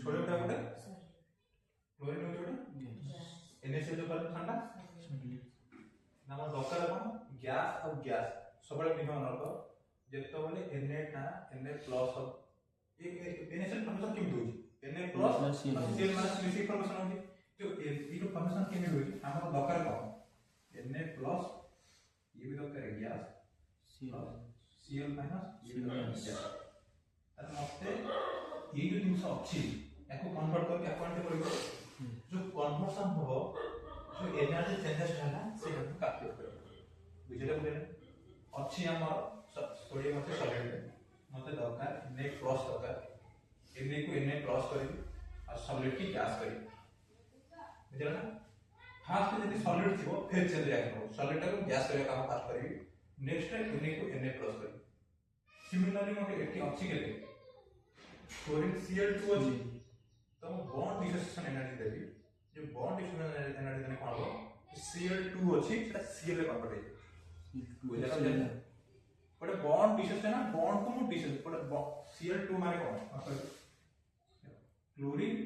sodium टा गोटे chlorine होचे गोटे NaCl जो कर ठंडा नाम दरकार कोन गैस और गैस सबले नियम रखो जेतो बोले Na टा Na प्लस एक NaCl फंक्शन केम दोची Na plus Cl minus Cl function होची जो ई जो फंक्शन केम दोची हमर दरकार कोन Na प्लस ये भी दरकार है गैस Cl माइनस ये भी दरकार गैस तर मते ये जो जिंस अछि एको कन्वर्ट करके अपन करियो जो कन्वर्सन हो जो एनर्जी चेंजेस होला से हम कैप्चर करियो बुझले बुझले अछि हमर सोडियम मते सॉलिड मते दरकार Na प्लस दरकार Na को Na प्लस करी और सॉलिड की गैस करी बुझले ना फास्ट यदि सॉलिड थिबो फिर चेंज रिएक्ट हो सॉलिड को गैस करे काम फास्ट करी नेक्स्ट टाइम Na को Na प्लस करी सिमिलरली मते एटी अछि केते क्लोरीन Cl2 अछि तो बॉन्ड डिसोसिएशन एनर्जी देबी जो बॉन्ड डिसोसिएशन एनर्जी देने कोन हो Cl2 अछि सेटा Cl रे कन्वर्ट हे बुझला जे बट बॉन्ड डिसोसिएशन बॉन्ड को डिसोसिएशन बट Cl2 माने कोन क्लोरीन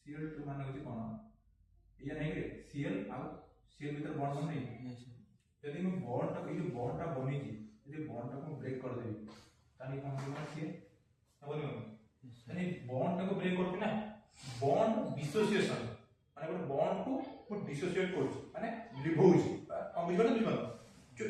Cl2 माने होची कोन ये नहीं रे Cl आ Cl भीतर बॉन्ड नहीं यदि मैं बॉन्ड टा जो बॉन्ड टा बनी जी यदि बॉन्ड टा को ब्रेक कर देबी तानी कोन होना Cl बोलियो यानी बॉन्ड को ब्रेक करबी ना बॉन्ड डिसोसिएशन माने बॉन्ड को डिसोसिएट करछ माने लिभौछ हम बुझबो ना जो